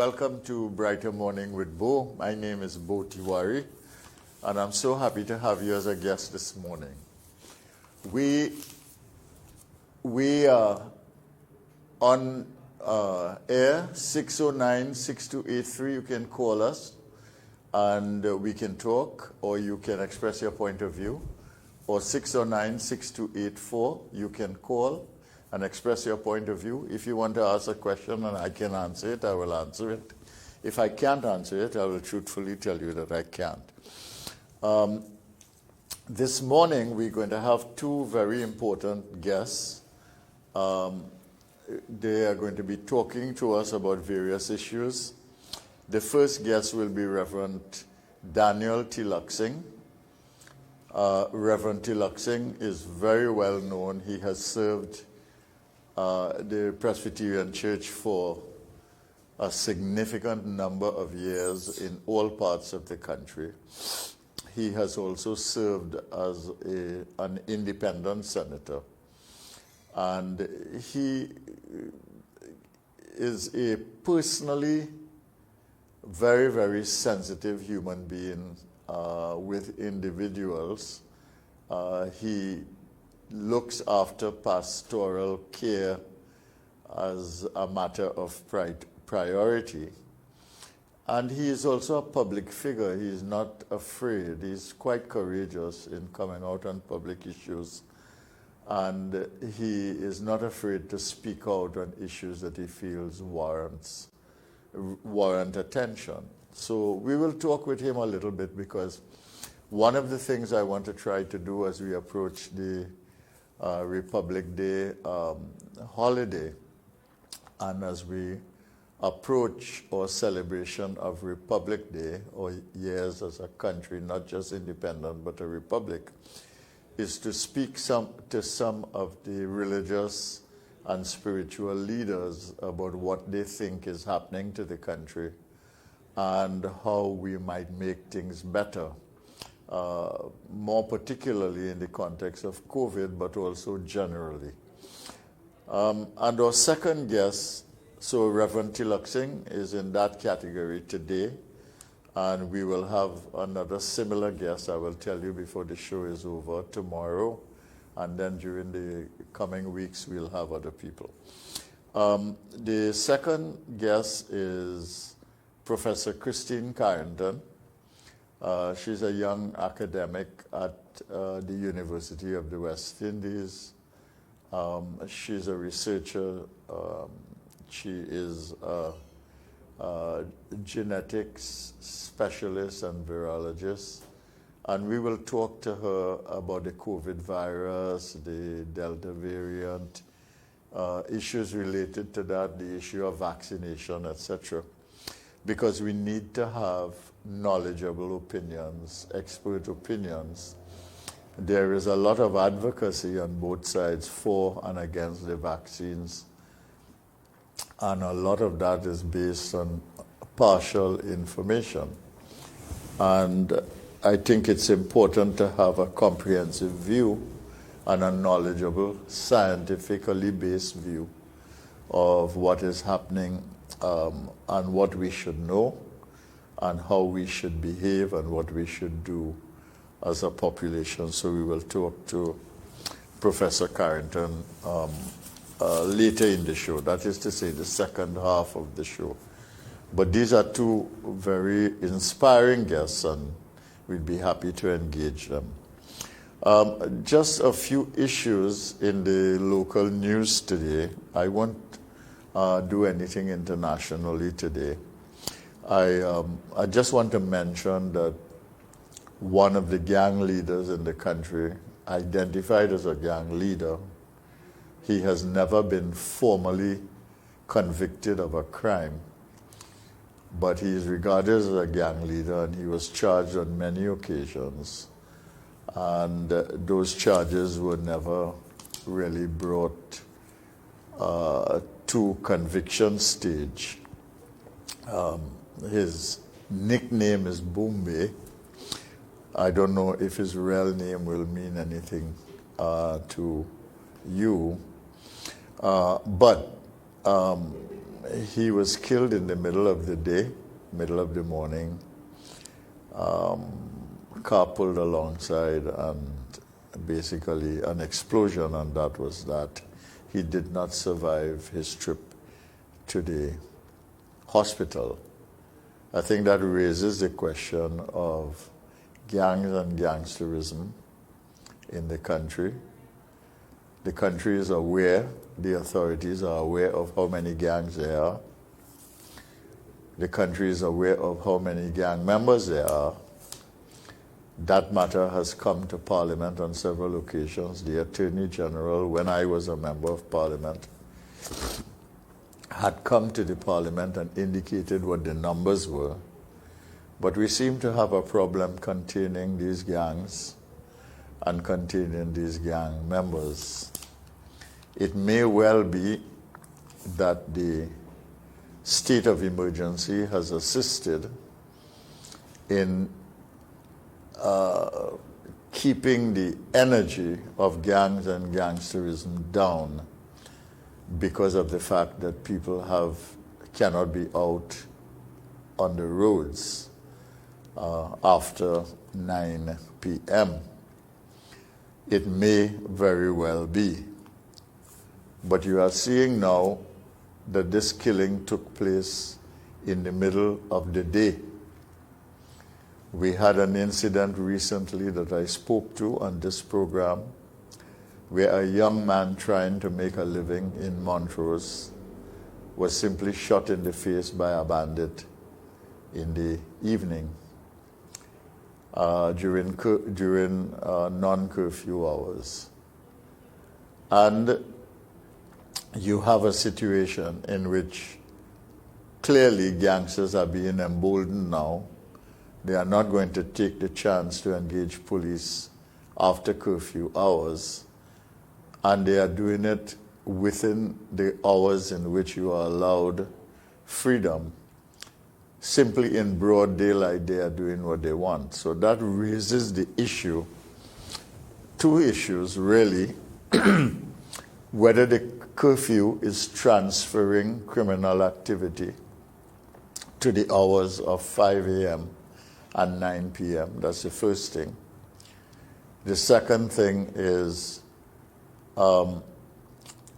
welcome to Brighter Morning with Bo. My name is Bo Tiwari, and I'm so happy to have you as a guest this morning. We are on air, 609-6283. You can call us, and we can talk, or you can express your point of view. Or 609-6284, you can call and express your point of view. If you want to ask a question and I can answer it, I will answer it. If I can't answer it, I will truthfully tell you that I can't. This morning, we're going to have two very important guests. They are going to be talking to us about various issues. The first guest will be Reverend Daniel Teelucksingh. Reverend Teelucksingh is very well known. He has served the Presbyterian Church for a significant number of years in all parts of the country. He has also served as an independent senator. And he is a personally very, very sensitive human being with individuals. He looks after pastoral care as a matter of priority. And he is also a public figure. He is not afraid. He's quite courageous in coming out on public issues. And he is not afraid to speak out on issues that he feels warrant attention. So we will talk with him a little bit, because one of the things I want to try to do as we approach the Republic Day holiday, and as we approach our celebration of Republic Day, or years as a country, not just independent, but a republic, is to speak to some of the religious and spiritual leaders about what they think is happening to the country and how we might make things better. More particularly in the context of COVID, but also generally. And our second guest, so Reverend Teelucksingh, is in that category today, and we will have another similar guest, I will tell you before the show is over, tomorrow, and then during the coming weeks we'll have other people. The second guest is Professor Christine Carrington. She's a young academic at the University of the West Indies. She's a researcher. She is a genetics specialist and virologist. And we will talk to her about the COVID virus, the Delta variant, issues related to that, the issue of vaccination, etc. Because we need to have knowledgeable opinions, expert opinions. There is a lot of advocacy on both sides for and against the vaccines, and a lot of that is based on partial information. And I think it's important to have a comprehensive view and a knowledgeable, scientifically based view of what is happening and what we should know, and how we should behave and what we should do as a population. So we will talk to Professor Carrington later in the show. That is to say, the second half of the show. But these are two very inspiring guests, and we'd be happy to engage them. Just a few issues in the local news today. I won't do anything internationally today. I just want to mention that one of the gang leaders in the country, identified as a gang leader, he has never been formally convicted of a crime, but he is regarded as a gang leader, and he was charged on many occasions, and those charges were never really brought to conviction stage. His nickname is Bombay. I don't know if his real name will mean anything to you, but He was killed in the middle of the day, middle of the morning. Car pulled alongside and basically an explosion, and that was that. He did not survive his trip to the hospital. I think that raises the question of gangs and gangsterism in the country. The country is aware, the authorities are aware of how many gangs there are. The country is aware of how many gang members there are. That matter has come to Parliament on several occasions. The Attorney General, when I was a member of Parliament, had come to the Parliament and indicated what the numbers were. But we seem to have a problem containing these gangs and containing these gang members. It may well be that the state of emergency has assisted in keeping the energy of gangs and gangsterism down because of the fact that people cannot be out on the roads after 9 p.m. It may very well be. But you are seeing now that this killing took place in the middle of the day. We had an incident recently that I spoke to on this program where a young man trying to make a living in Montrose was simply shot in the face by a bandit in the evening during non-curfew hours. And you have a situation in which clearly gangsters are being emboldened now. They are not going to take the chance to engage police after curfew hours, and they are doing it within the hours in which you are allowed freedom. Simply in broad daylight, they are doing what they want. So that raises the issue, two issues really, whether the curfew is transferring criminal activity to the hours of 5 a.m. and 9 p.m. That's the first thing. The second thing is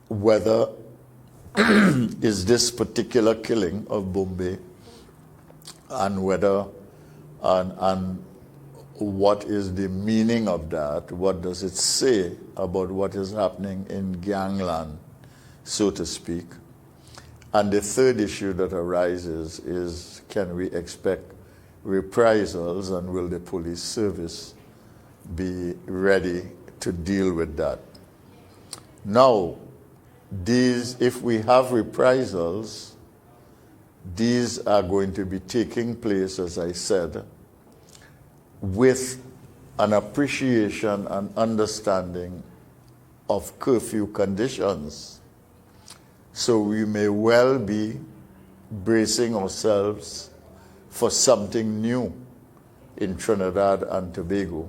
whether is this particular killing of Bombay and whether and what is the meaning of that? What does it say about what is happening in gangland, so to speak? And the third issue that arises is, can we expect reprisals, and will the police service be ready to deal with that? Now, if we have reprisals, these are going to be taking place, as I said, with an appreciation and understanding of curfew conditions. So we may well be bracing ourselves for something new in Trinidad and Tobago.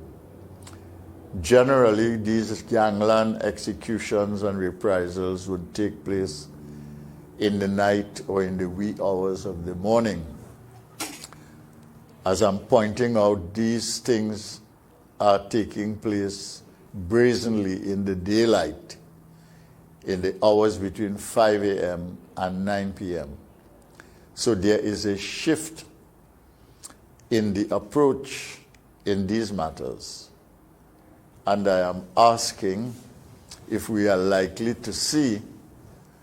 Generally, these gangland executions and reprisals would take place in the night or in the wee hours of the morning. As I'm pointing out, these things are taking place brazenly in the daylight, in the hours between 5 a.m. and 9 p.m. So there is a shift in the approach in these matters. And I am asking if we are likely to see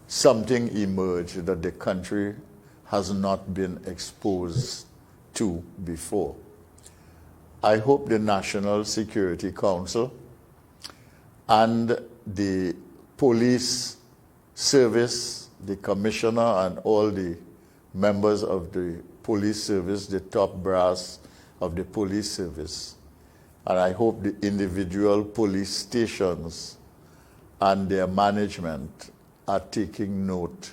something emerge that the country has not been exposed to before. I hope the National Security Council and the police service, the commissioner and all the members of the police service, the top brass of the police service, and I hope the individual police stations and their management are taking note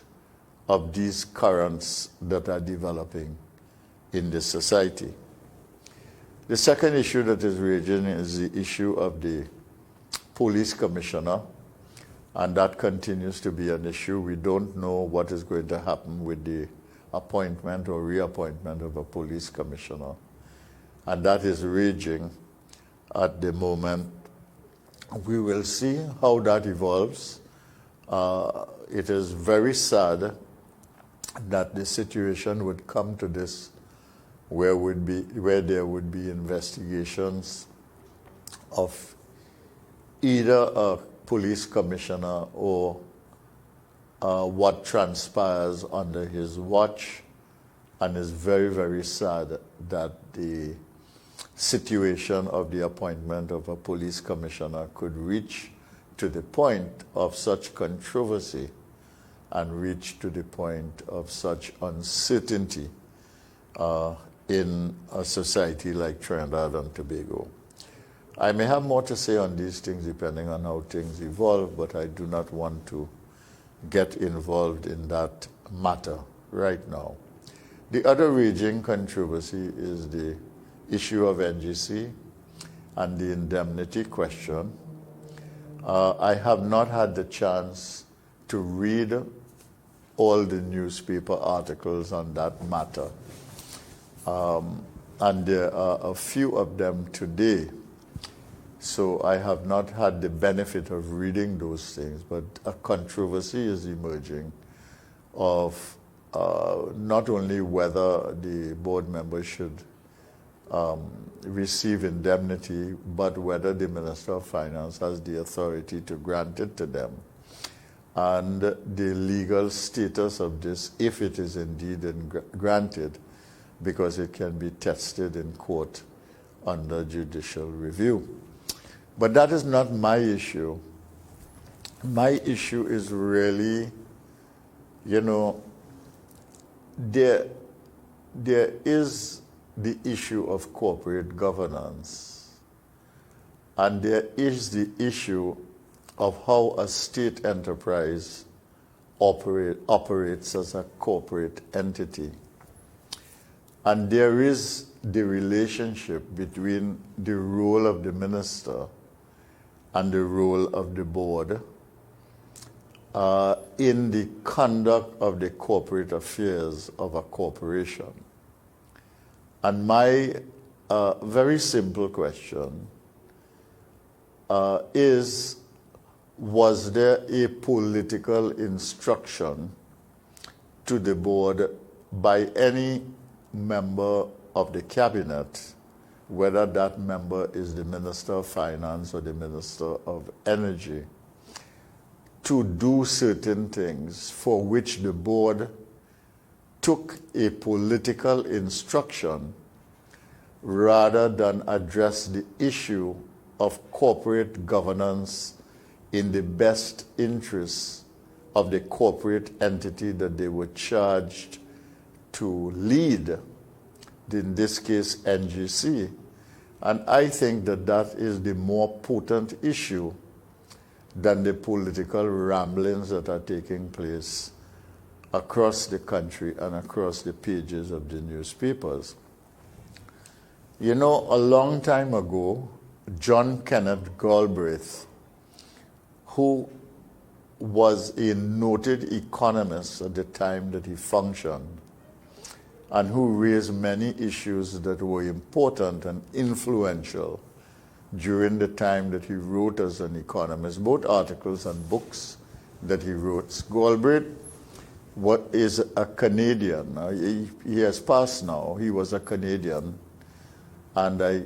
of these currents that are developing in the society. The second issue that is raging is the issue of the police commissioner and that continues to be an issue. We don't know what is going to happen with the appointment or reappointment of a police commissioner, and that is raging at the moment. We will see how that evolves. It is very sad that the situation would come to this, where there would be investigations of either a police commissioner or what transpires under his watch, and it's very, very sad that the situation of the appointment of a police commissioner could reach to the point of such controversy and reach to the point of such uncertainty in a society like Trinidad and Tobago. I may have more to say on these things depending on how things evolve, but I do not want to get involved in that matter right now. The other raging controversy is the issue of NGC and the indemnity question. I have not had the chance to read all the newspaper articles on that matter. And there are a few of them today. So I have not had the benefit of reading those things, but a controversy is emerging of not only whether the board members should receive indemnity, but whether the Minister of Finance has the authority to grant it to them, and the legal status of this, if it is indeed granted, because it can be tested in court under judicial review. But that is not my issue. My issue is really, there is the issue of corporate governance, and there is the issue of how a state enterprise operates as a corporate entity. And there is the relationship between the role of the minister and the role of the board in the conduct of the corporate affairs of a corporation. And my very simple question is, was there a political instruction to the board by any member of the cabinet, whether that member is the Minister of Finance or the Minister of Energy, to do certain things for which the board took a political instruction rather than address the issue of corporate governance in the best interests of the corporate entity that they were charged to lead, in this case NGC. And I think that that is the more potent issue than the political ramblings that are taking place across the country and across the pages of the newspapers. A long time ago, John Kenneth Galbraith, who was a noted economist at the time that he functioned, and who raised many issues that were important and influential during the time that he wrote as an economist, both articles and books that he wrote. Galbraith is a Canadian. He has passed now. He was a Canadian, and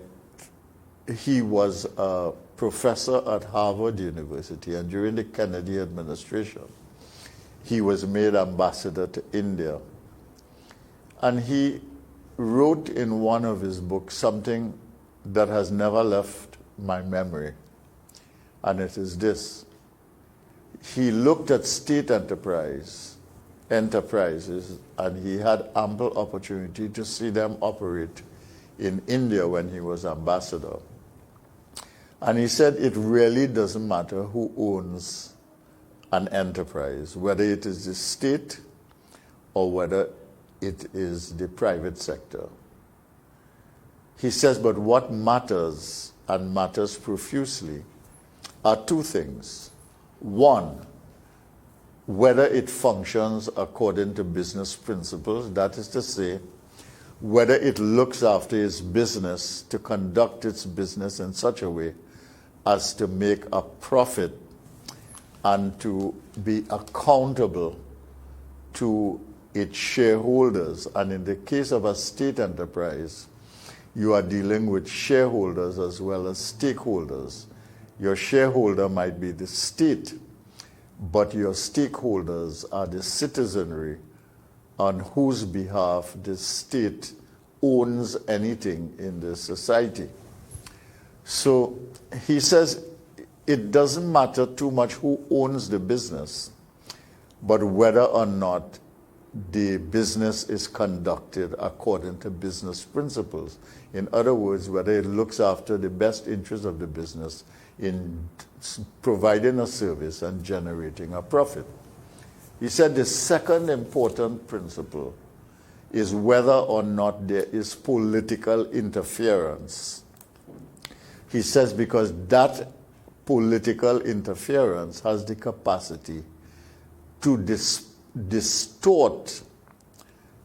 he was a professor at Harvard University, and during the Kennedy administration, he was made ambassador to India. And he wrote in one of his books something that has never left my memory, and it is this. He looked at state enterprises, and he had ample opportunity to see them operate in India when he was ambassador. And he said it really doesn't matter who owns an enterprise, whether it is the state or whether it is the private sector. He says, but what matters, and matters profusely, are two things. One, whether it functions according to business principles, that is to say, whether it looks after its business to conduct its business in such a way as to make a profit and to be accountable to its shareholders. And in the case of a state enterprise, you are dealing with shareholders as well as stakeholders. Your shareholder might be the state, but your stakeholders are the citizenry on whose behalf the state owns anything in the society. So he says it doesn't matter too much who owns the business, but whether or not the business is conducted according to business principles. In other words, whether it looks after the best interest of the business in providing a service and generating a profit. He said the second important principle is whether or not there is political interference. He says because that political interference has the capacity to distort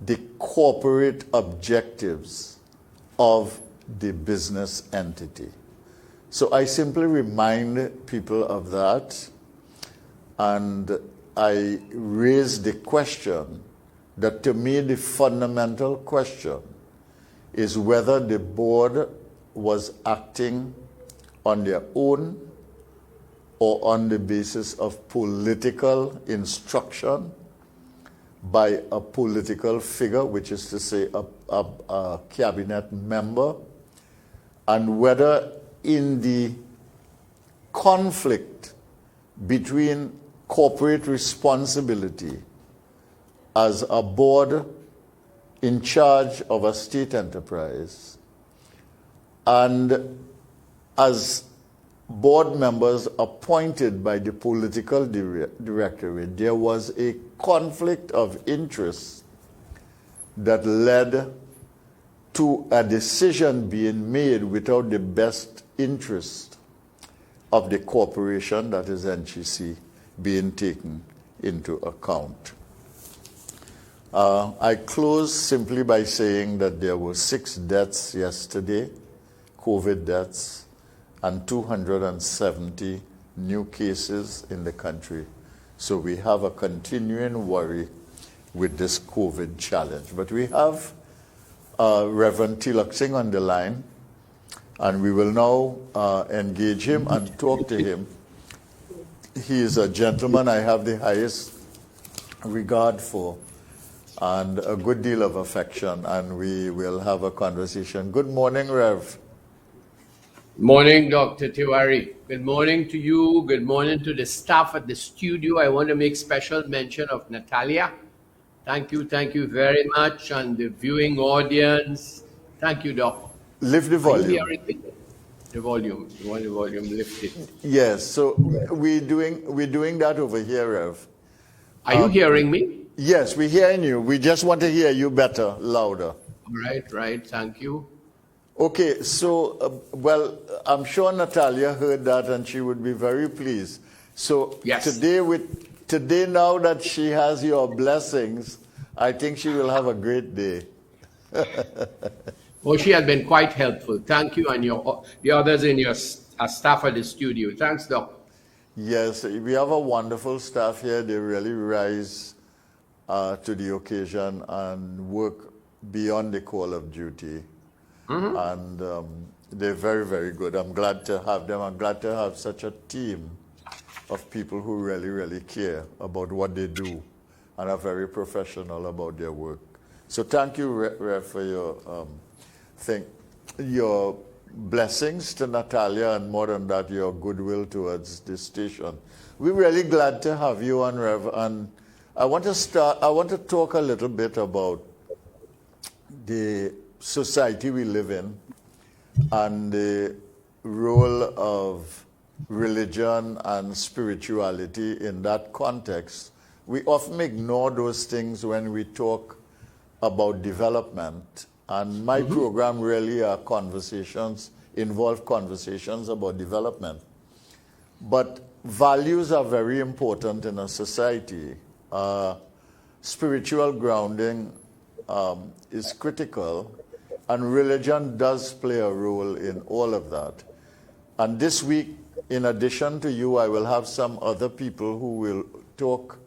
the corporate objectives of the business entity. So I simply remind people of that, and I raise the question that to me the fundamental question is whether the board was acting on their own or on the basis of political instruction by a political figure, which is to say a cabinet member, and whether in the conflict between corporate responsibility as a board in charge of a state enterprise and as board members appointed by the political directorate, there was a conflict of interest that led to a decision being made without the best interest of the corporation, that is NGC, being taken into account. I close simply by saying that there were 6 deaths yesterday, COVID deaths, and 270 new cases in the country. So we have a continuing worry with this COVID challenge. But we have Reverend Teelucksingh on the line, and we will now engage him and talk to him. He is a gentleman I have the highest regard for and a good deal of affection, and we will have a conversation. Good morning, Rev. Morning, Dr. Tiwari. Good morning to you. Good morning to the staff at the studio. I want to make special mention of Natalia. Thank you very much. And the viewing audience. Thank you, Doc. Lift the volume. Are you hearing me? The volume. You want the volume lifted? Yes, so we're doing that over here, Rev. Are you hearing me? Yes, we're hearing you. We just want to hear you better, louder. Right. Thank you. Okay, so, well, I'm sure Natalia heard that and she would be very pleased. So yes. Today, now that she has your blessings, I think she will have a great day. Oh, she has been quite helpful. Thank you, and the others in your staff at the studio. Thanks, Doc. Yes, we have a wonderful staff here. They really rise to the occasion and work beyond the call of duty. Mm-hmm. And they're very, very good. I'm glad to have them. I'm glad to have such a team of people who really, really care about what they do and are very professional about their work. So thank you, Rev, for your blessings to Natalia, and more than that, your goodwill towards this station. We're really glad to have you on, Rev. And I want to talk a little bit about the society we live in and the role of religion and spirituality in that context. We often ignore those things when we talk about development, and my program really involve conversations about development. But values are very important in a society. Spiritual grounding is critical, and religion does play a role in all of that. And this week, in addition to you, I will have some other people who will talk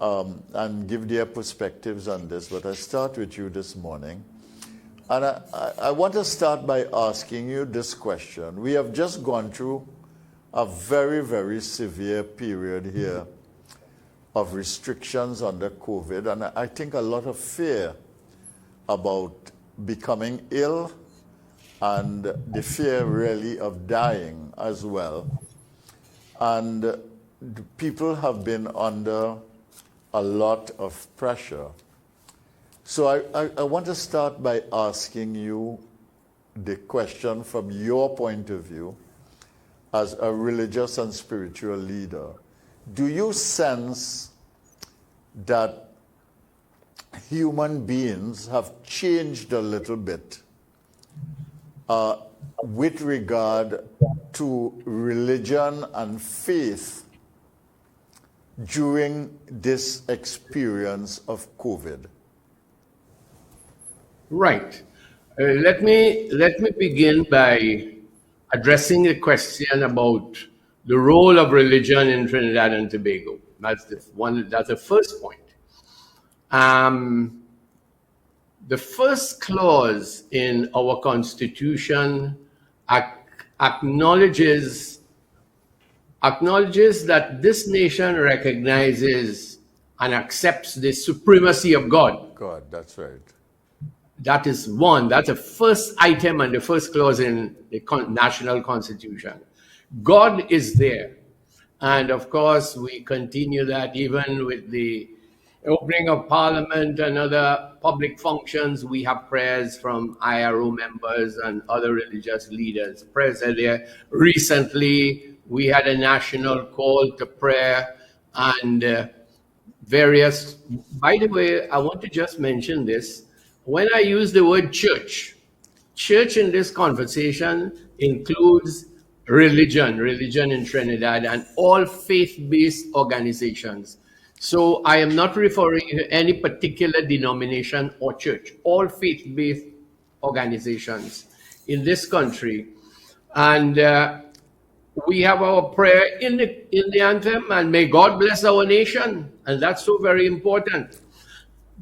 and give their perspectives on this. But I start with you this morning. And I want to start by asking you this question. We have just gone through a very, very severe period here of restrictions under COVID, and I think a lot of fear about becoming ill and the fear really of dying as well. And people have been under a lot of pressure. So I want to start by asking you the question from your point of view as a religious and spiritual leader. Do you sense that human beings have changed a little bit with regard to religion and faith during this experience of COVID? Right. Let me begin by addressing the question about the role of religion in Trinidad and Tobago. That's the first point. The first clause in our Constitution acknowledges that this nation recognizes and accepts the supremacy of God. God, that's right. That is one. That's the first item and the first clause in the national constitution. God is there. And of course, we continue that even with the opening of Parliament and other public functions. We have prayers from IRO members and other religious leaders present there. Recently, we had a national call to prayer and various. By the way, I want to just mention this. When I use the word church in this conversation includes religion in Trinidad and all faith-based organizations. So I am not referring to any particular denomination or church, all faith-based organizations in this country. And we have our prayer in the anthem, and may God bless our nation. And that's so very important.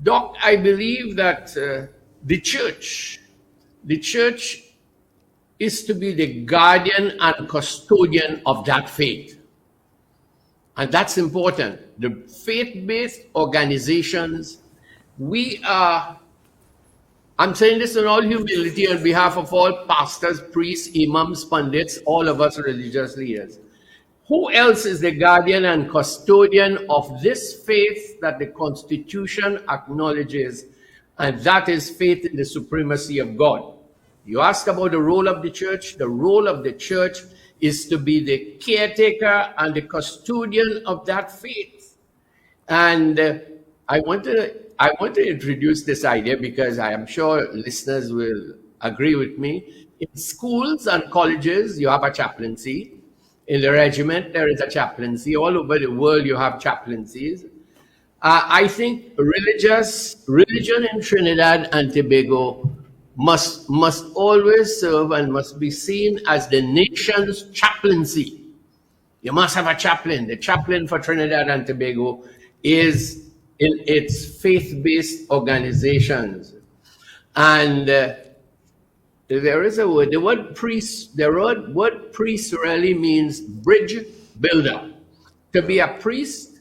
Doc, I believe that the church is to be the guardian and custodian of that faith. And that's important. The faith-based organizations, I'm saying this in all humility on behalf of all pastors, priests, imams, pundits, all of us religious leaders. Who else is the guardian and custodian of this faith that the Constitution acknowledges, and that is faith in the supremacy of God? You ask about the role of the church. The role of the church is to be the caretaker and the custodian of that faith. And I want to introduce this idea because I am sure listeners will agree with me. In schools and colleges, you have a chaplaincy. In the regiment, there is a chaplaincy. All over the world, you have chaplaincies. I think religion in Trinidad and Tobago must always serve and must be seen as the nation's chaplaincy. You must have a chaplain. The chaplain for Trinidad and Tobago is in its faith-based organizations. And there is a word. The word priest really means bridge builder. To be a priest,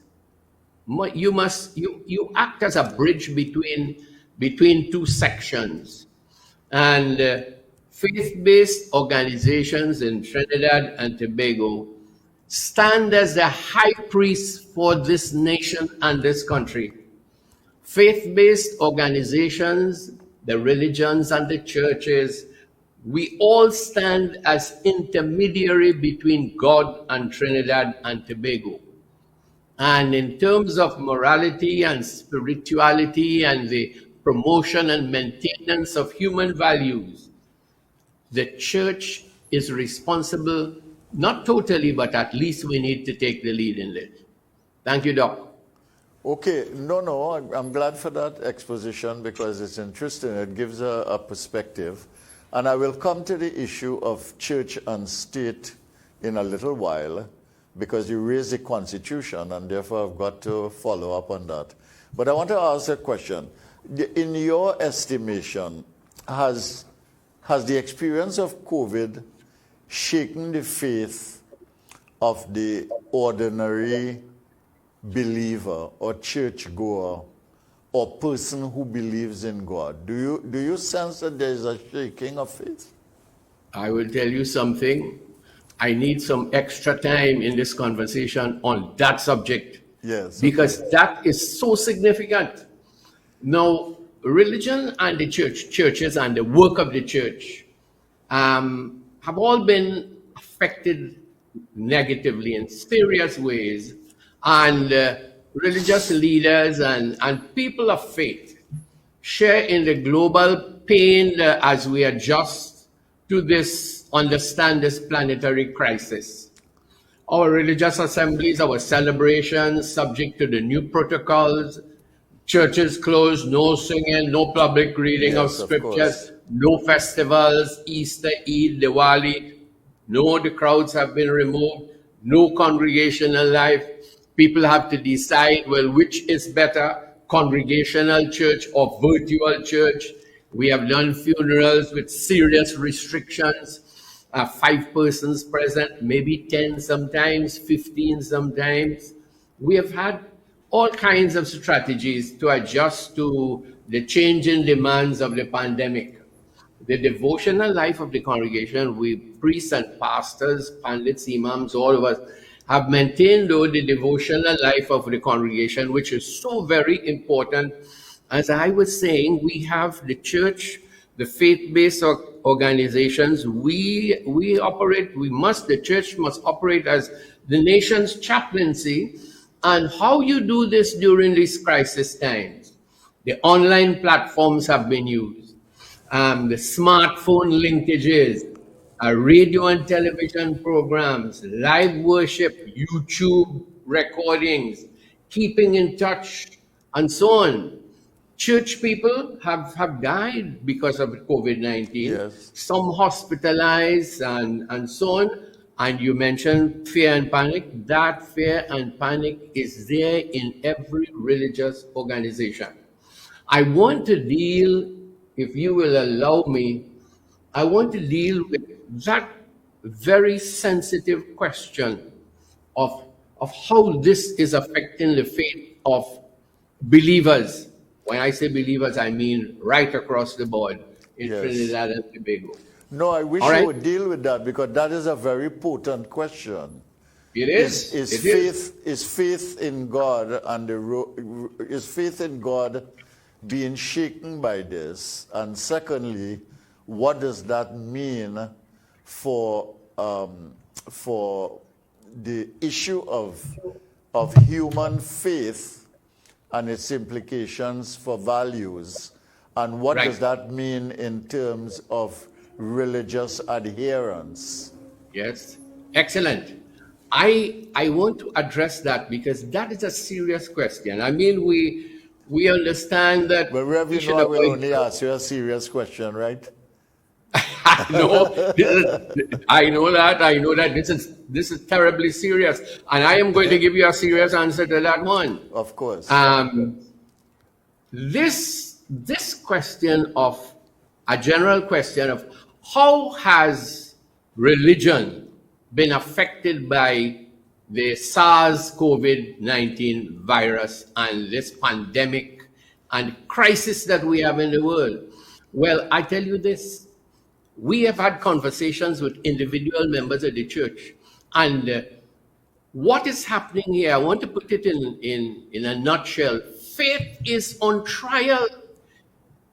you act as a bridge between two sections. And faith-based organizations in Trinidad and Tobago stand as the high priest for this nation and this country. Faith-based organizations, the religions and the churches, we all stand as intermediary between God and Trinidad and Tobago. And in terms of morality and spirituality and the promotion and maintenance of human values, the church is responsible Not totally, but at least we need to take the lead in this. Thank you, Doc. Okay, no, I'm glad for that exposition because it's interesting. It gives a perspective. And I will come to the issue of church and state in a little while because you raised the Constitution and therefore I've got to follow up on that. But I want to ask a question. In your estimation, has the experience of COVID shaken the faith of the ordinary believer or churchgoer or person who believes in God? Do you sense that there is a shaking of faith? I will tell you something. I need some extra time in this conversation on that subject. Yes. Because that is so significant. Now, religion and the churches and the work of the church have all been affected negatively in serious ways. And religious leaders and people of faith share in the global pain as we adjust to understand this planetary crisis. Our religious assemblies, our celebrations, subject to the new protocols, churches closed, no singing, no public reading of scriptures, no festivals, Easter, Eid, Diwali, no, the crowds have been removed, no congregational life. People have to decide, well, which is better, congregational church or virtual church. We have done funerals with serious restrictions, 5 persons present, maybe 10 sometimes, 15 sometimes. We have had all kinds of strategies to adjust to the changing demands of the pandemic. The devotional life of the congregation, we priests and pastors, pandits, imams, all of us, have maintained, though, the devotional life of the congregation, which is so very important. As I was saying, we have the church, the faith-based organizations. The church must operate as the nation's chaplaincy. And how you do this during these crisis times? The online platforms have been used. The smartphone linkages, radio and television programs, live worship, YouTube recordings, keeping in touch, and so on. Church people have died because of COVID-19. Yes. Some hospitalized and so on. And you mentioned fear and panic. That fear and panic is there in every religious organization. I want to deal, if you will allow me, I want to deal with that very sensitive question of how this is affecting the faith of believers. When I say believers, I mean right across the board in Trinidad and Tobago. No, I wish you would deal with that because that is a very potent question. It is. Is faith in God is faith in God being shaken by this? And secondly, what does that mean for the issue of human faith and its implications for values? And what does that mean in terms of religious adherence? Yes, excellent. I want to address that because that is a serious question. I mean, we understand that. But Reverend, I will only ask you a serious question, right? No, I know that this is terribly serious, and I am going to give you a serious answer to that one. Of course. This question of a general question of how has religion been affected by the SARS-CoV-19 virus and this pandemic and crisis that we have in the world? Well, I tell you this. We have had conversations with individual members of the church. And what is happening here, I want to put it in a nutshell. Faith is on trial.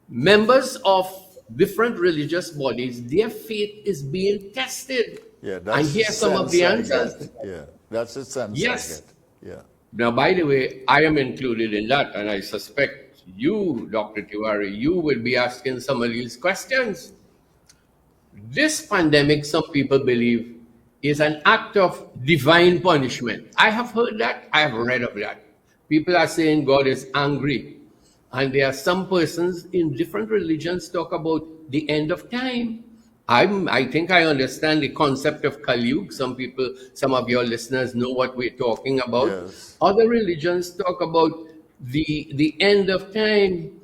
Members of different religious bodies, their faith is being tested. Yeah, that's and here are some of the answers. Yeah, that's the sense yes. I get. Yeah. Now, by the way, I am included in that, and I suspect you, Dr. Tiwari, you will be asking some of these questions. This pandemic, some people believe, is an act of divine punishment. I have heard that. I have read of that. People are saying God is angry. And there are some persons in different religions talk about the end of time. I think I understand the concept of Kali Yuga. Some of your listeners know what we're talking about. Yes. Other religions talk about the end of time.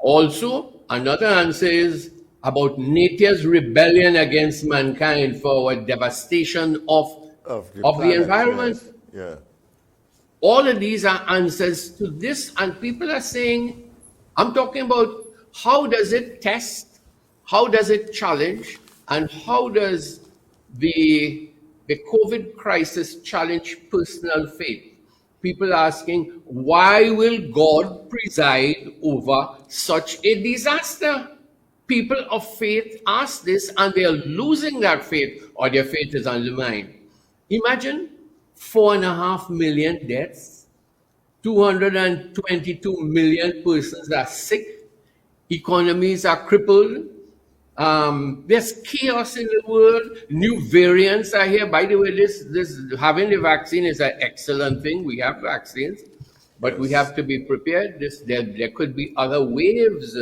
Also, another answer is about nature's rebellion against mankind for our devastation Of the of the planet, environment. yes. Yeah. All of these are answers to this, and people are saying, I'm talking about how does it test, how does it challenge, and how does the COVID crisis challenge personal faith? People are asking, why will God preside over such a disaster? People of faith ask this, and they are losing that faith, or their faith is undermined. Imagine 4.5 million deaths, 222 million persons are sick, economies are crippled, there's chaos in the world, new variants are here. By the way, this having the vaccine is an excellent thing. We have vaccines, but we Yes. have to be prepared. There could be other waves.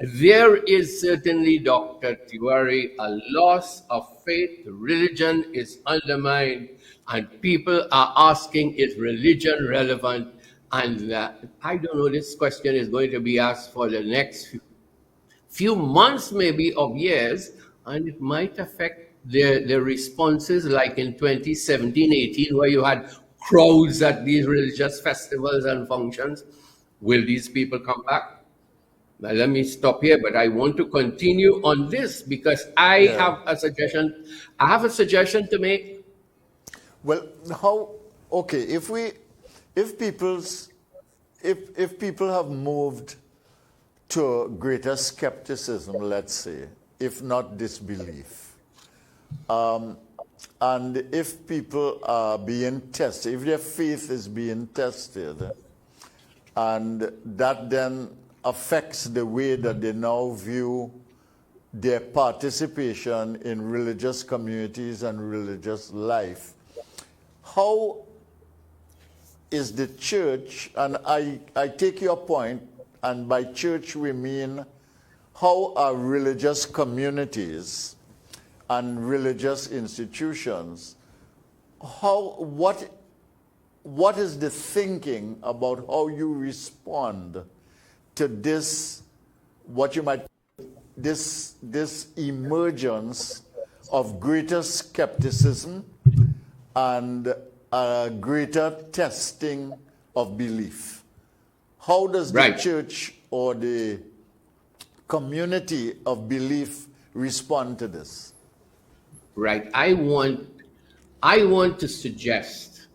There is certainly, Dr. Tiwari, a loss of faith. Religion is undermined, and people are asking, is religion relevant? And I don't know, this question is going to be asked for the next few months, maybe of years, and it might affect their responses, like in 2017-18, where you had crowds at these religious festivals and functions. Will these people come back? Now, let me stop here, but I want to continue on this because I Yeah. have a suggestion. I have a suggestion to make. Well, okay, if people have moved to greater skepticism, let's say, if not disbelief, and if people are being tested, if their faith is being tested, and that then affects the way that they now view their participation in religious communities and religious life, how is the church, and I take your point, and by church we mean how are religious communities and religious institutions, what is the thinking about how you respond to this, what you might, this emergence of greater skepticism and greater testing of belief? How does the Right. church or the community of belief respond to this? Right. I want to suggest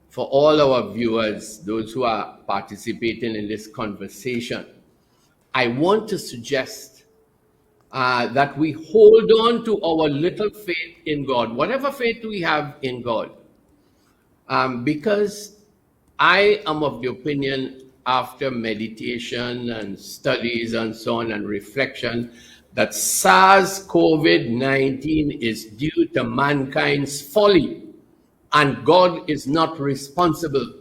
for all our viewers, those who are participating in this conversation, I want to suggest that we hold on to our little faith in God, whatever faith we have in God. Because I am of the opinion, after meditation and studies and so on and reflection, that SARS-CoV-19 is due to mankind's folly, and God is not responsible.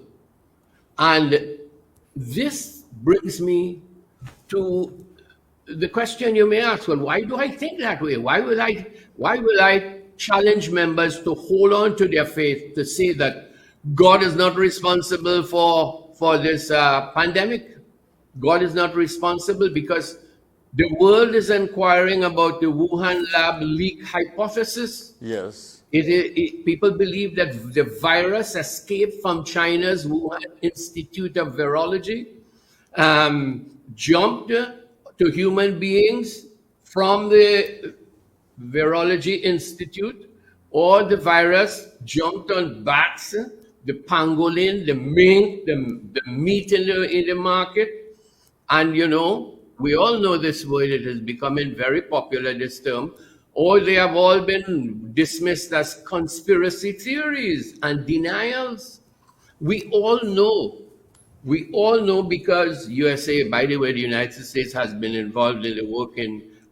And this brings me to the question you may ask, well, why do I think that way? Why will I challenge members to hold on to their faith, to say that God is not responsible for this pandemic? God is not responsible because the world is inquiring about the Wuhan lab leak hypothesis. Yes. People believe that the virus escaped from China's Wuhan Institute of Virology, jumped to human beings from the Virology Institute, or the virus jumped on bats, the pangolin, the mink, the meat in the market. And we all know this word, it is becoming very popular, this term, or they have all been dismissed as conspiracy theories and denials. We all know because USA, by the way, the United States has been involved in the work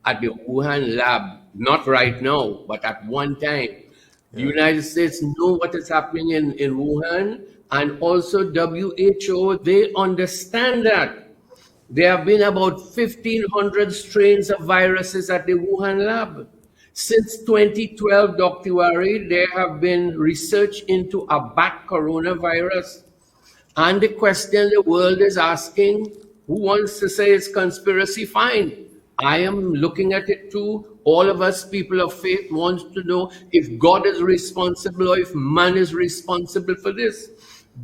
at the Wuhan lab, not right now, but at one time. The United States know what is happening in Wuhan, and also WHO, they understand that. There have been about 1,500 strains of viruses at the Wuhan lab. Since 2012, Dr. Wari, there have been research into a bat coronavirus. And the question the world is asking, who wants to say it's conspiracy? Fine. I am looking at it too. All of us, people of faith, want to know if God is responsible or if man is responsible for this.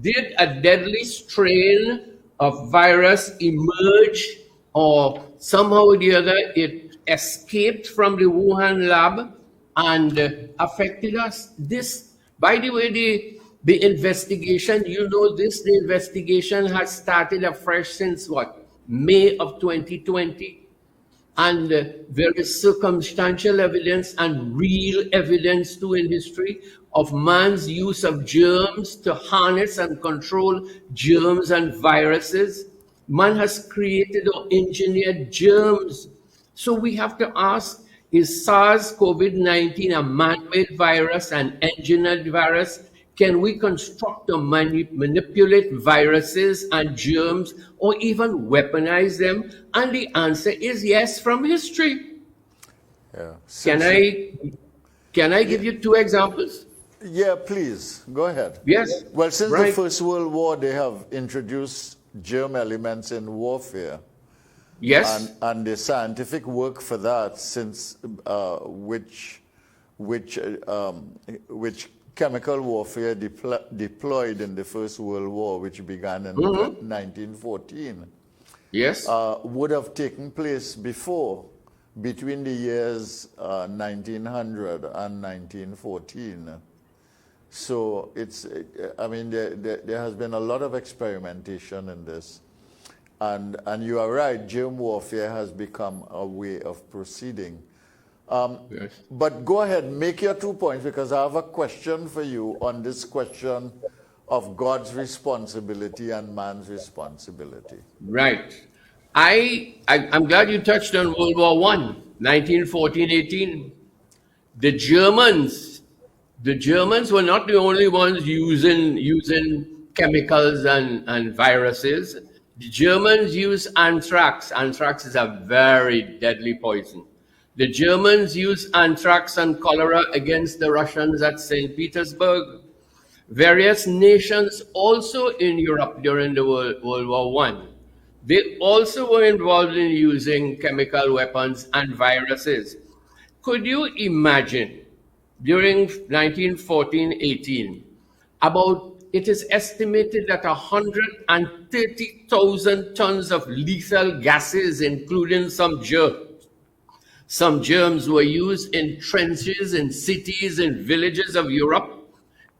Did a deadly strain of virus emerge, or somehow or the other it escaped from the Wuhan lab and affected us? This, by the way, the investigation, the investigation has started afresh since what? May of 2020. And there is circumstantial evidence and real evidence too in history of man's use of germs to harness and control germs and viruses. Man has created or engineered germs. So we have to ask, is SARS-CoV-19 a man-made virus, an engineered virus? Can we construct or manipulate viruses and germs or even weaponize them? And the answer is yes from history. Yeah. Can I give you two examples? Yeah, please. Go ahead. Yes. Well, since the right. First World War, they have introduced germ elements in warfare. Yes. And the scientific work for that, since which chemical warfare deployed in the First World War, which began in 1914, yes, would have taken place before, between the years 1900 and 1914. So there has been a lot of experimentation in this. And you are right, germ warfare has become a way of proceeding. yes. But go ahead, make your 2 points, because I have a question for you on this question of God's responsibility and man's responsibility. Right. I'm glad you touched on World War I, 1914-18. The Germans were not the only ones using chemicals and viruses. The Germans used anthrax. Anthrax is a very deadly poison. The Germans used anthrax and cholera against the Russians at St. Petersburg. Various nations also in Europe during the World War I, they also were involved in using chemical weapons and viruses. Could you imagine during 1914-18, it is estimated that 130,000 tons of lethal gases, including some germs, were used in trenches, in cities, in villages of Europe.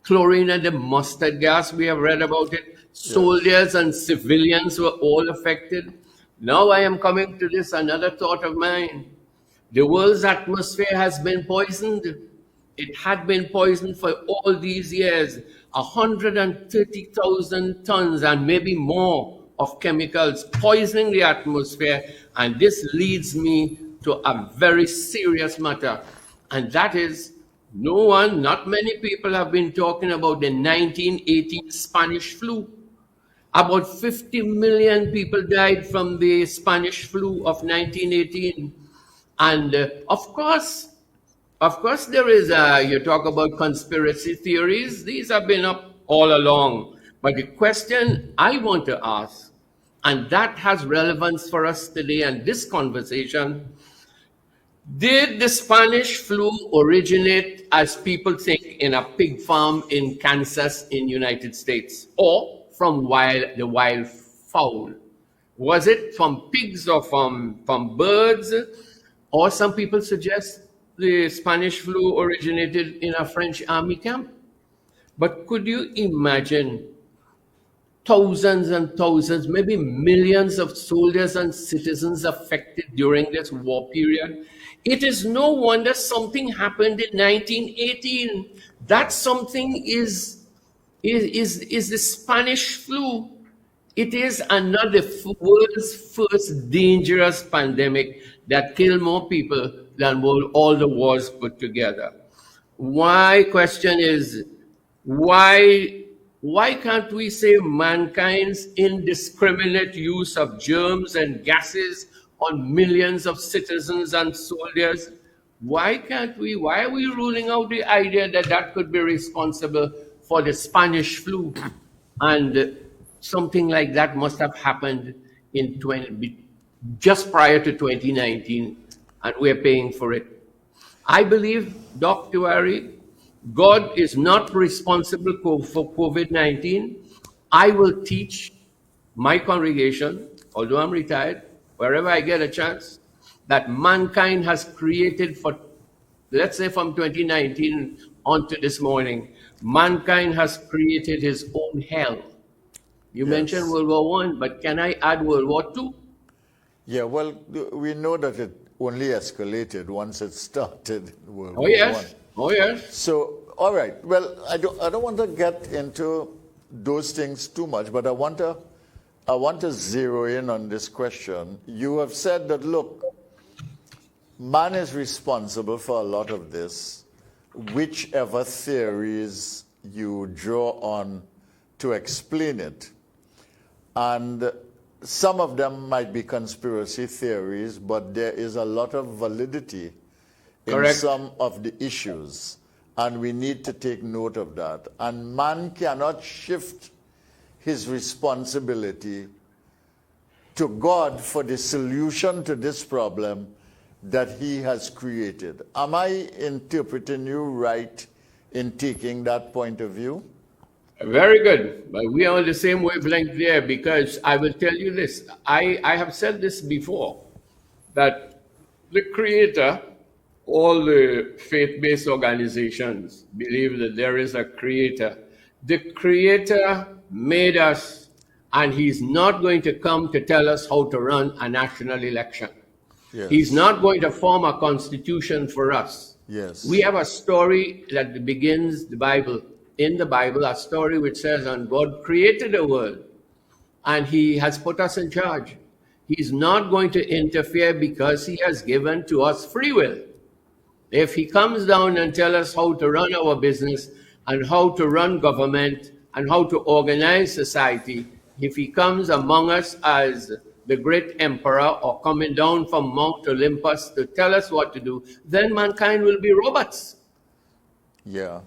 Chlorine and the mustard gas, we have read about it. Soldiers and civilians were all affected. Now I am coming to this, another thought of mine. The world's atmosphere has been poisoned. It had been poisoned for all these years. 130,000 tons and maybe more of chemicals poisoning the atmosphere. And this leads me to a very serious matter. And that is, not many people have been talking about the 1918 Spanish flu. About 50 million people died from the Spanish flu of 1918. And of course, there is, you talk about conspiracy theories. These have been up all along. But the question I want to ask, and that has relevance for us today and this conversation, did the Spanish flu originate, as people think, in a pig farm in Kansas in United States, or from the wild fowl? Was it from pigs or from birds? Or some people suggest the Spanish flu originated in a French army camp. But could you imagine thousands and thousands, maybe millions of soldiers and citizens affected during this war period? It is no wonder something happened in 1918. That something is the Spanish flu. It is another world's first dangerous pandemic that killed more people than all the wars put together. My question is, why can't we say mankind's indiscriminate use of germs and gases on millions of citizens and soldiers? Why are we ruling out the idea that that could be responsible for the Spanish flu? And something like that must have happened in just prior to 2019, and we're paying for it. I believe, Dr. Wari, God is not responsible for COVID-19. I will teach my congregation, although I'm retired, wherever I get a chance, that mankind has created for, let's say from 2019 on to this morning, mankind has created his own hell. You mentioned Yes. World War One, but can I add World War II? Yeah, well, we know that it only escalated once it started in World Oh War One. yes, oh yes. So, all right. Well, I don't want to get into those things too much, but I want to zero in on this question. You have said that, look, man is responsible for a lot of this, whichever theories you draw on to explain it. And some of them might be conspiracy theories, but there is a lot of validity in Correct. some of the issues, and we need to take note of that. And man cannot shift his responsibility to God for the solution to this problem that he has created. Am I interpreting you right in taking that point of view? Very good. But we are on the same wavelength there, because I will tell you this. I have said this before, that the Creator, all the faith-based organizations believe that there is a Creator. The Creator made us, and He's not going to come to tell us how to run a national election. Yes. He's not going to form a constitution for us. Yes. We have a story that begins the Bible. In the Bible, a story which says, and God created the world, and He has put us in charge. He's not going to interfere because He has given to us free will. If He comes down and tells us how to run our business and how to run government and how to organize society, if He comes among us as the great emperor or coming down from Mount Olympus to tell us what to do, then mankind will be robots. Yeah.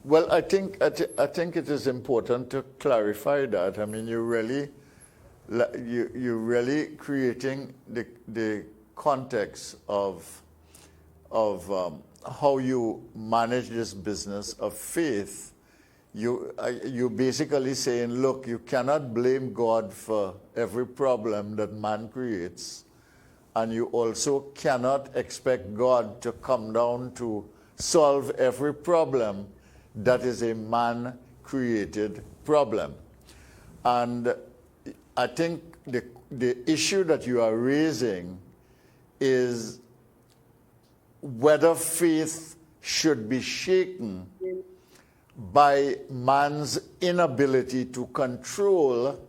Well, I think it is important to clarify that. I mean, you're really creating the context of how you manage this business of faith. You basically saying, look, you cannot blame God for every problem that man creates, and you also cannot expect God to come down to solve every problem that is a man-created problem. And I think the issue that you are raising is whether faith should be shaken by man's inability to control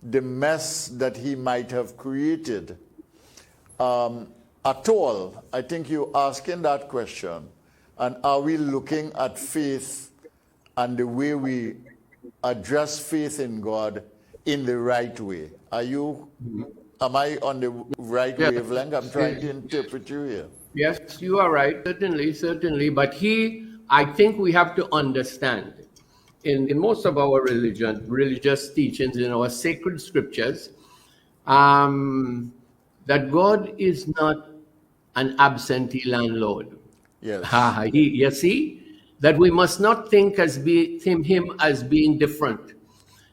the mess that he might have created at all. I think you're asking that question. And are we looking at faith and the way we address faith in God in the right way? Am I on the right wavelength? I'm trying to interpret you here. Yes, you are right, certainly. But I think we have to understand, in most of our religious teachings, in our sacred scriptures, that God is not an absentee landlord. Yes. You see, that we must not think him as being different.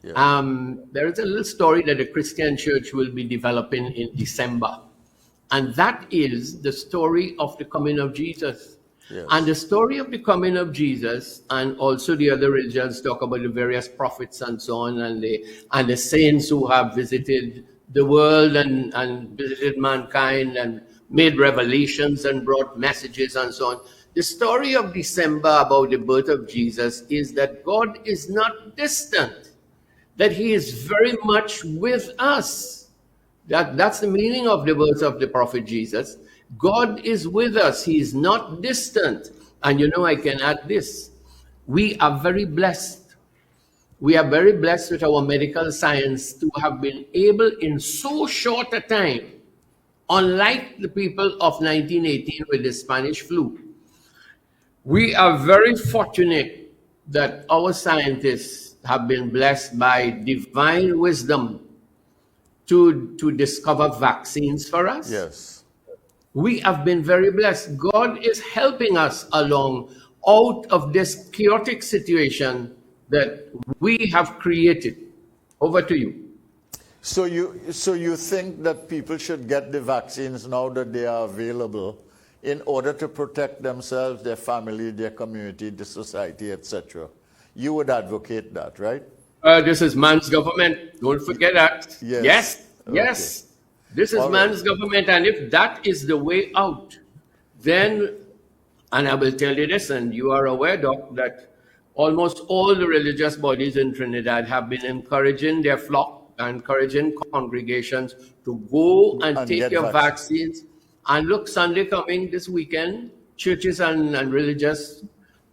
Yeah. There is a little story that the Christian church will be developing in December. And that is the story of the coming of Jesus. Yes. And the story of the coming of Jesus, and also the other religions talk about the various prophets and so on, and the saints who have visited the world and visited mankind and made revelations and brought messages and so on. The story of December about the birth of Jesus is that God is not distant, that He is very much with us. That's the meaning of the words of the prophet Jesus. God is with us. He is not distant. And I can add this. We are very blessed. We are very blessed with our medical science to have been able in so short a time, unlike the people of 1918 with the Spanish flu. We are very fortunate that our scientists have been blessed by divine wisdom to discover vaccines for us. Yes. We have been very blessed. God is helping us along out of this chaotic situation that we have created. Over to you. So you think that people should get the vaccines now that they are available in order to protect themselves, their family, their community, the society, etc. You would advocate that, right? This is man's government. Don't forget that. Yes. Yes. This is All man's right. government. And if that is the way out, then, and I will tell you this, and you are aware, Doc, that almost all the religious bodies in Trinidad have been encouraging their flock, encouraging congregations to go and take get your vaccinated. vaccines. And look, Sunday coming this weekend, churches and religious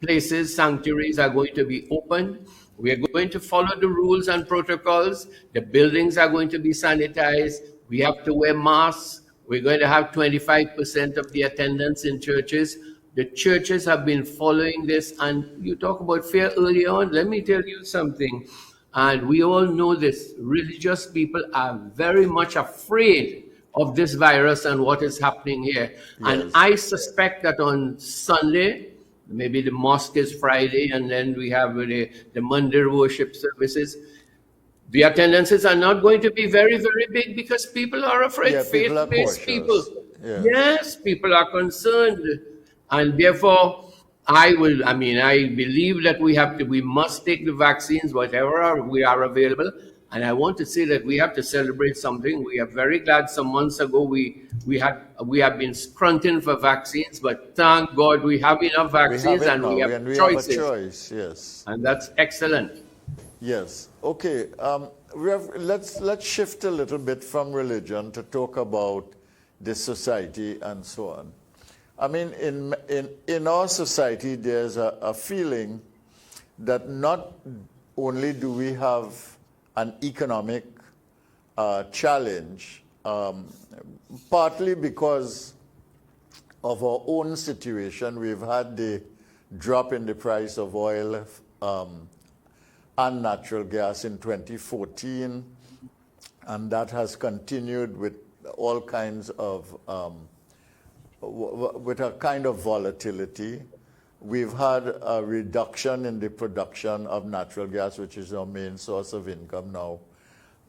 places, sanctuaries are going to be open. We are going to follow the rules and protocols. The buildings are going to be sanitized. We have to wear masks. We're going to have 25% of the attendance in churches. The churches have been following this. And you talk about fear early on. Let me tell you something. And we all know this. Religious people are very much afraid of this virus and what is happening here. And Yes. I suspect that on Sunday, maybe the mosque is Friday, and then we have the Mandir worship services. The attendances are not going to be very, very big because people are afraid, Yeah, people are faith-based people. cautious. Yeah. Yes, people are concerned. And therefore, I believe that we must take the vaccines, whatever we are available. And I want to say that we have to celebrate something. We are very glad some months ago we have been scrunting for vaccines, but thank God we have enough We have vaccines it and now, we have and we choices. have a choice. Yes. And that's excellent. Yes. Okay. Let's shift a little bit from religion to talk about the society and so on. I mean, in our society, there's a feeling that not only do we have an economic challenge, partly because of our own situation. We've had the drop in the price of oil and natural gas in 2014, and that has continued with all kinds of with a kind of volatility. We've had a reduction in the production of natural gas, which is our main source of income now.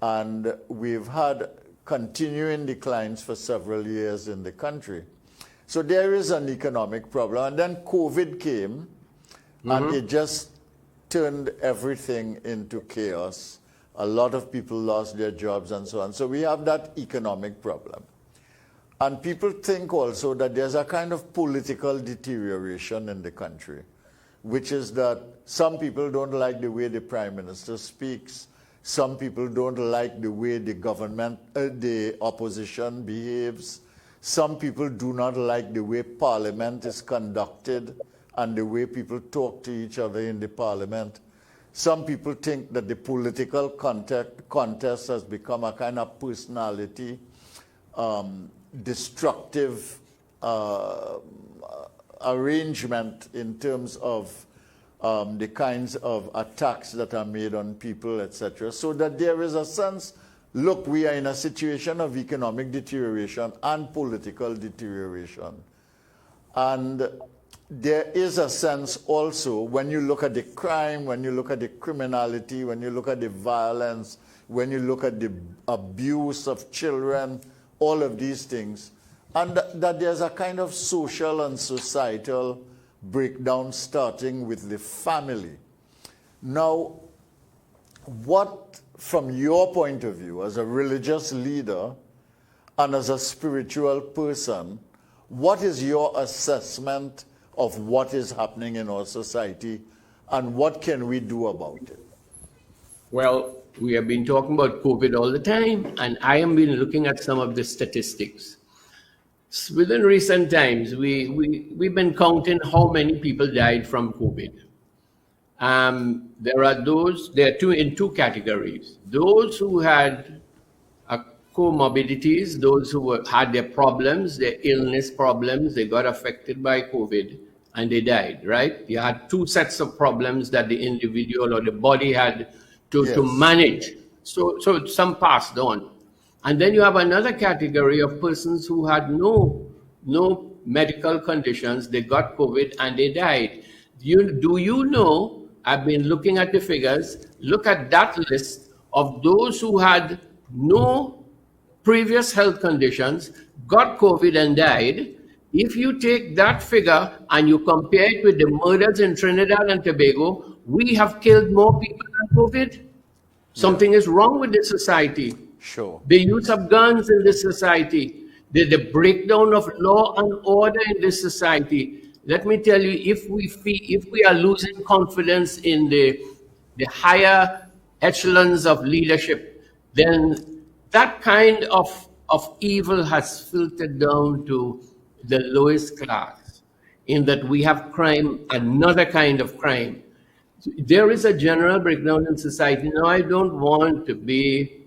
And we've had continuing declines for several years in the country. So there is an economic problem. And then COVID came, and it just turned everything into chaos. A lot of people lost their jobs and so on. So we have that economic problem. And people think also that there's a kind of political deterioration in the country, which is that some people don't like the way the prime minister speaks. Some people don't like the way the government, the opposition behaves. Some people do not like the way parliament is conducted and the way people talk to each other in the parliament. Some people think that the political contest has become a kind of personality destructive arrangement in terms of the kinds of attacks that are made on people, etc. So that there is a sense, look, we are in a situation of economic deterioration and political deterioration. And there is a sense also, when you look at the crime, when you look at the criminality, when you look at the violence, when you look at the abuse of children, all of these things, and that there's a kind of social and societal breakdown starting with the family. Now, what, from your point of view, as a religious leader and as a spiritual person, what is your assessment of what is happening in our society, and what can we do about it? Well, we have been talking about COVID all the time, and I have been looking at some of the statistics. Within recent times, we've been counting how many people died from COVID. There are two categories. Those who had comorbidities, those who had their problems, their illness problems, they got affected by COVID and they died, right? You had two sets of problems that the individual or the body had to manage. So some passed on. And then you have another category of persons who had no medical conditions, they got COVID and they died. Do you know, I've been looking at the figures, look at that list of those who had no previous health conditions, got COVID and died. If you take that figure and you compare it with the murders in Trinidad and Tobago, we have killed more people than COVID. Something is wrong with this society. Sure. The use of guns in this society, the breakdown of law and order in this society. Let me tell you, if we are losing confidence in the higher echelons of leadership, then that kind of evil has filtered down to the lowest class, in that we have crime, another kind of crime. There is a general breakdown in society. Now, I don't want to be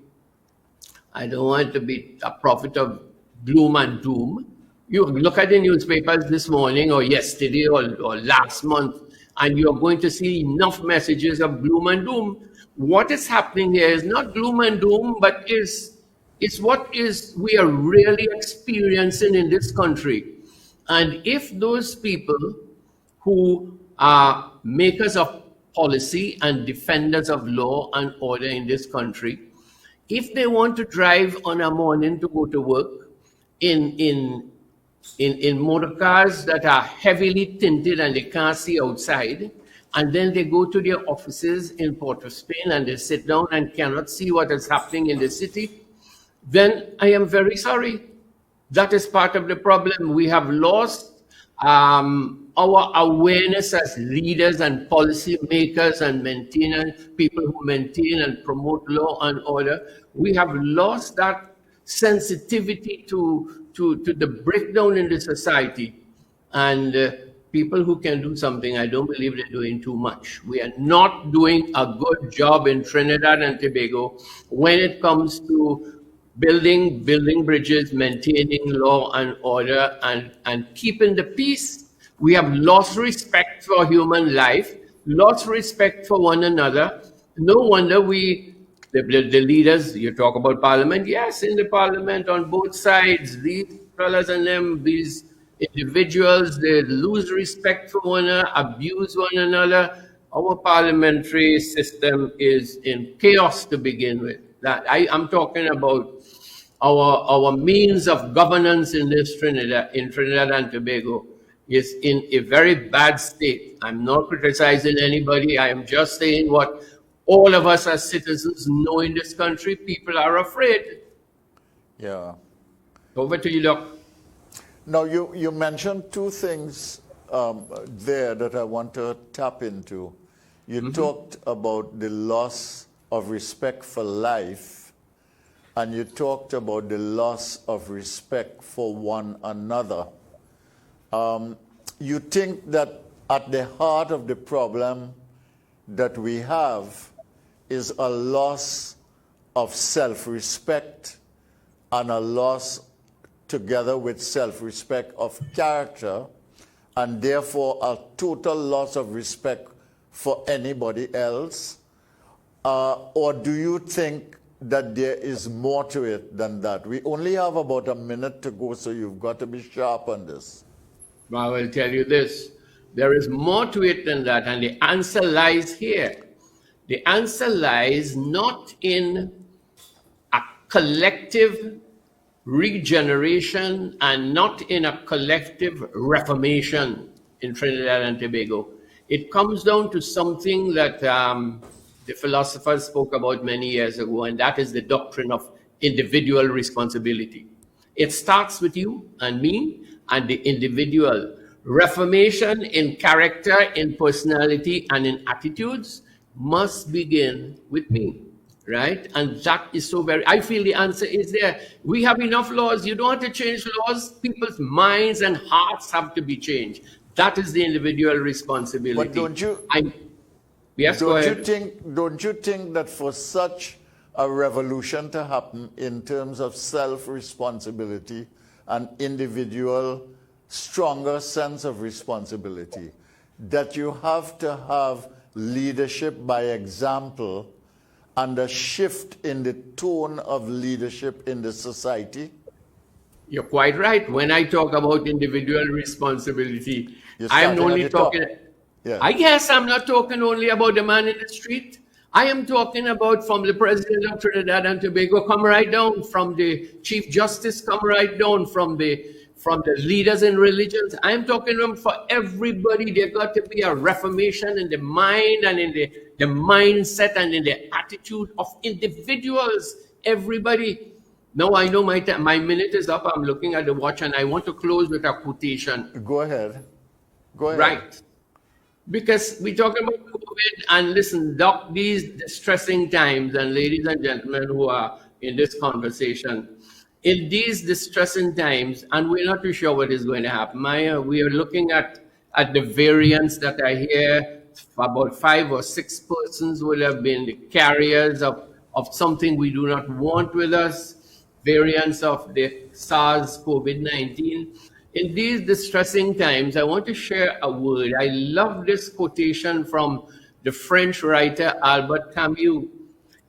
a prophet of gloom and doom. You look at the newspapers this morning or yesterday or last month, and you're going to see enough messages of gloom and doom. What is happening here is not gloom and doom, but is what we are really experiencing in this country. And if those people who are makers of policy and defenders of law and order in this country, if they want to drive on a morning to go to work in motor cars that are heavily tinted and they can't see outside, and then they go to their offices in Port of Spain and they sit down and cannot see what is happening in the city, then I am very sorry. That is part of the problem. We have lost our awareness as leaders and policy makers and people who maintain and promote law and order. We have lost that sensitivity to the breakdown in the society. And people who can do something, I don't believe they're doing too much. We are not doing a good job in Trinidad and Tobago when it comes to building bridges, maintaining law and order, and keeping the peace. We have lost respect for human life, lost respect for one another. No wonder the leaders, you talk about parliament, yes, in the parliament on both sides, these fellas and them, these individuals, they lose respect for one another, abuse one another. Our parliamentary system is in chaos to begin with. I'm talking about our means of governance in Trinidad and Tobago is in a very bad state. I'm not criticizing anybody. I am just saying what all of us as citizens know in this country. People are afraid. Yeah. Over to you, Doc. Now, you mentioned two things there that I want to tap into. You talked about the loss of respect for life, and you talked about the loss of respect for one another. You think that at the heart of the problem that we have is a loss of self-respect and a loss, together with self-respect, of character, and therefore a total loss of respect for anybody else? Or do you think that there is more to it than that? We only have about a minute to go, so you've got to be sharp on this. I will tell you this. There is more to it than that, and the answer lies here. The answer lies not in a collective regeneration and not in a collective reformation in Trinidad and Tobago. It comes down to something that the philosophers spoke about many years ago, and that is the doctrine of individual responsibility. It starts with you and me and the individual. Reformation in character, in personality, and in attitudes must begin with me. right? And that is so very, I feel the answer is there. We have enough laws. You don't have to change laws. People's minds and hearts have to be changed. That is the individual responsibility. But don't you, yes, go ahead. don't you think that for such a revolution to happen in terms of self-responsibility and individual stronger sense of responsibility, that you have to have leadership by example and a shift in the tone of leadership in the society? You're quite right. When I talk about individual responsibility, I'm only talking. Yeah. I guess I'm not talking only about the man in the street. I am talking about from the president of Trinidad and Tobago, come right down, from the chief justice, come right down, from the leaders in religions. I'm talking for everybody. There got to be a reformation in the mind and in the mindset and in the attitude of individuals. Everybody. Now I know my minute is up. I'm looking at the watch and I want to close with a quotation. Go ahead. Right. Because we're talking about COVID, and listen, Doc, these distressing times, and ladies and gentlemen who are in this conversation, in these distressing times, and we're not too sure what is going to happen. We are looking at the variants that are here. About 5 or 6 persons will have been the carriers of something we do not want with us, variants of the SARS-CoV-19. In these distressing times, I want to share a word. I love this quotation from the French writer Albert Camus.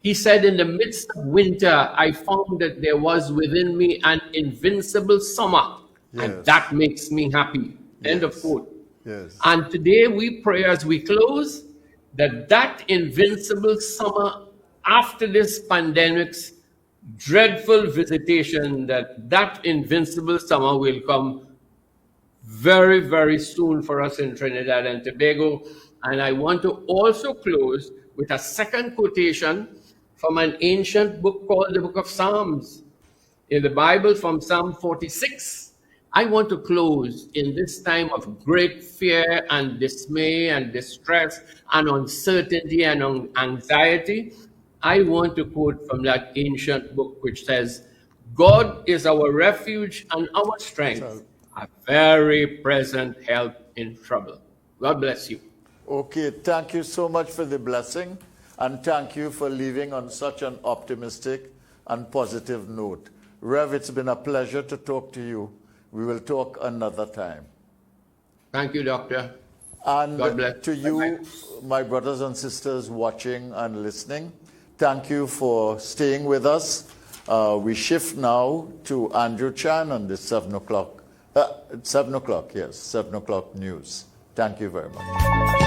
He said, in the midst of winter, I found that there was within me an invincible summer, and that makes me happy. End of quote. Yes. And today we pray as we close that invincible summer after this pandemic's dreadful visitation, that invincible summer will come very, very soon for us in Trinidad and Tobago. And I want to also close with a second quotation from an ancient book called the Book of Psalms. In the Bible, from Psalm 46, I want to close in this time of great fear and dismay and distress and uncertainty and anxiety. I want to quote from that ancient book which says, God is our refuge and our strength, a very present help in trouble. God bless you. Okay, thank you so much for the blessing, and thank you for leaving on such an optimistic and positive note. Rev, it's been a pleasure to talk to you. We will talk another time. Thank you, Doctor. And God bless. To you, my brothers and sisters watching and listening, thank you for staying with us. We shift now to Andrew Chan on the 7 o'clock news. Thank you very much.